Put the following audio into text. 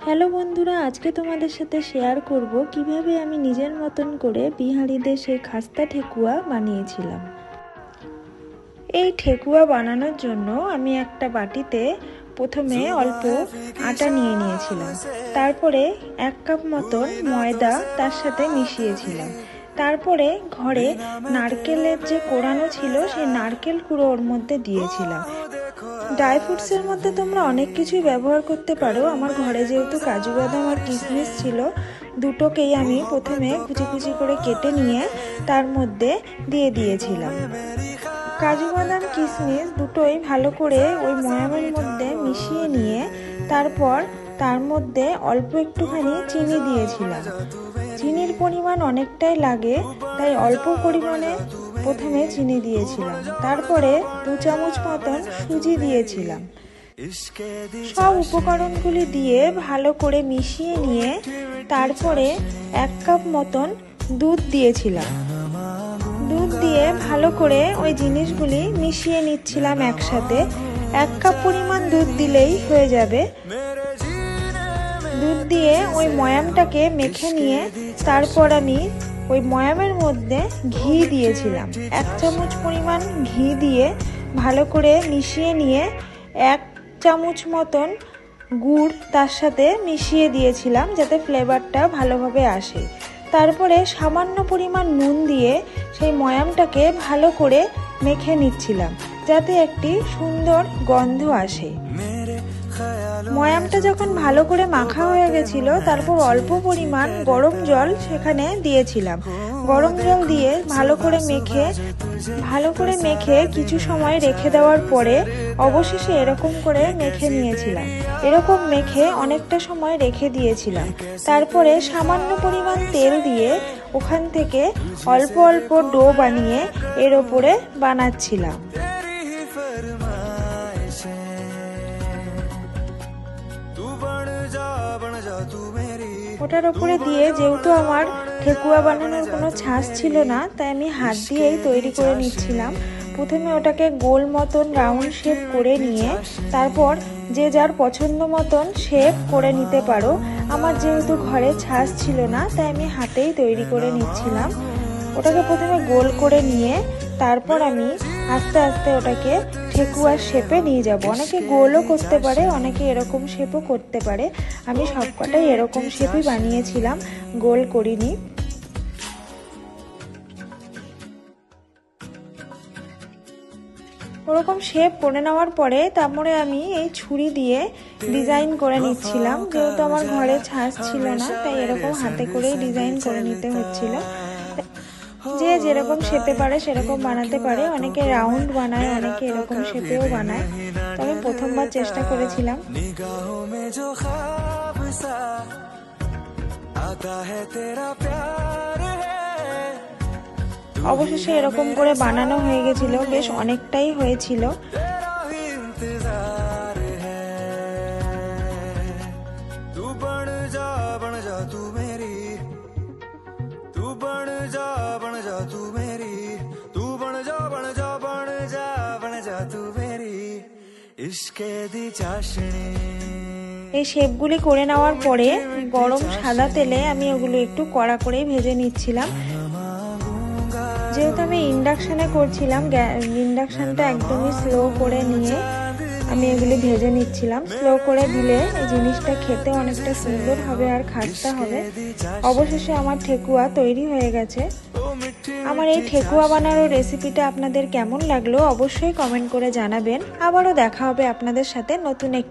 Hello বন্ধুরা, আজকে তোমাদের সাথে শেয়ার করব কিভাবে আমি নিজের মতন করে বিহারিদের সেই খাস্তা ঠেকুয়া বানিয়েছিলাম। এই ঠেকুয়া বানানোর জন্য আমি একটা বাটিতে প্রথমে অল্প আটা নিয়ে নিয়েছিলাম, তারপরে 1 কাপ মতন ময়দা তার সাথে মিশিয়েছিলাম। তারপরে ঘরে নারকেলের যে কোড়ানো ছিল সেই নারকেল কুড়ো ওর মধ্যে দিয়েছিলাম। ড্রাই ফ্রুটসের মধ্যে তোমরা অনেক কিছুই ব্যবহার করতে পারো। আমার ঘরে যেহেতু কাজু বাদাম আর কিশমিশ ছিল, দুটোকেই আমি প্রথমে কুচি কুচি করে কেটে নিয়ে তার মধ্যে দিয়ে দিয়েছিলাম। কাজু বাদাম কিশমিশ দুটোই ভালো করে ওই ময়ামের মধ্যে মিশিয়ে নিয়ে তারপর তার মধ্যে অল্প একটুখানি চিনি দিয়েছিলাম। চিনির পরিমাণ অনেকটাই লাগে, তাই অল্প পরিমাণে প্রথমে চিনি দিয়েছিলাম। তারপরে 2 চামচ মতন সুজি দিয়েছিলাম। সব উপকরণগুলি দিয়ে ভালো করে মিশিয়ে নিয়ে তারপরে 1 কাপ মতন দুধ দিয়েছিলাম। দুধ দিয়ে ভালো করে ওই জিনিসগুলি মিশিয়ে নিচ্ছিলাম একসাথে। 1 কাপ পরিমাণ দুধ দিলেই হয়ে যাবে। দুধ দিয়ে ওই ময়ামটাকে মেখে নিয়ে তারপর আমি ওই ময়ামের মধ্যে ঘি দিয়েছিলাম। 1 চামচ পরিমাণ ঘি দিয়ে ভালো করে মিশিয়ে নিয়ে 1 চামচ মতন গুড় তার সাথে মিশিয়ে দিয়েছিলাম যাতে ফ্লেভারটা ভালোভাবে আসে। তারপরে সামান্য পরিমাণ নুন দিয়ে সেই ময়ামটাকে ভালো করে মেখে নিচ্ছিলাম যাতে একটি সুন্দর গন্ধ আসে। ময়ামটা যখন ভালো করে মাখা হয়ে গেছিল, তারপর অল্প পরিমাণ গরম জল সেখানে দিয়েছিলাম। গরম জল দিয়ে ভালো করে মেখে কিছু সময় রেখে দেওয়ার পরে অবশেষে এরকম করে মেখে নিয়েছিলাম। এরকম মেখে অনেকটা সময় রেখে দিয়েছিলাম। তারপরে সামান্য পরিমাণ তেল দিয়ে ওখান থেকে অল্প অল্প ডো বানিয়ে এর ওপরে বানাচ্ছিলাম। ওটার ওপরে দিয়ে যেহেতু আমার ঠেকুয়া বানানোর কোনো ছাঁচ ছিল না, তাই আমি হাত দিয়েই তৈরি করে নিচ্ছিলাম। প্রথমে ওটাকে গোল মতন রাউন্ড শেপ করে নিয়ে তারপর যে যার পছন্দ মতন শেপ করে নিতে পারো। আমার যেহেতু ঘরে ছাঁচ ছিল না, তাই আমি হাতেই তৈরি করে নিচ্ছিলাম। ওটাকে প্রথমে গোল করে নিয়ে তারপর আমি আস্তে আস্তে ওটাকে ঠেকুয়ার শেপে নিয়ে যাব। অনেকে গোলও করতে পারে, অনেকে এরকম শেপও করতে পারে। আমি সবকটাই এরকম শেপই বানিয়েছিলাম, গোল করিনি। ওরকম শেপ করে নেওয়ার পরে তারপরে আমি এই ছুরি দিয়ে ডিজাইন করে নিচ্ছিলাম। যেহেতু আমার ঘরে ছাঁচ ছিল না, তাই এরকম হাতে করেই ডিজাইন করে নিতে হচ্ছিল। যে যেরকম শেপে পারে সেরকম বানাতে পারে। অনেকে রাউন্ড বানায়, অনেকে এরকম শেপেও বানায়। তো আমি প্রথমবার চেষ্টা করেছিলাম। অবশেষে এরকম করে বানানো হয়ে গেছিল, বেশ অনেকটাই হয়েছিল। এই শেপগুলি করে নেওয়ার পরে গরম সাদা তেলে আমি ওগুলো একটু কড়া করেই ভেজে নিচ্ছিলাম। যেহেতু আমি ইন্ডাকশানে করছিলাম, ইন্ডাকশানটা একদমই স্লো করে নিয়ে আমি এগুলি ভেজে নিচ্ছিলাম। স্লো করে দিলে এই জিনিসটা খেতে অনেকটা সুন্দর হবে আর খাস্তা হবে। অবশেষে আমার ঠেকুয়া তৈরি হয়ে গেছে। আমার এই ঠেকুয়া বানানোর রেসিপিটা আপনাদের কেমন লাগলো অবশ্যই কমেন্ট করে জানাবেন। আবারও দেখা হবে আপনাদের সাথে নতুন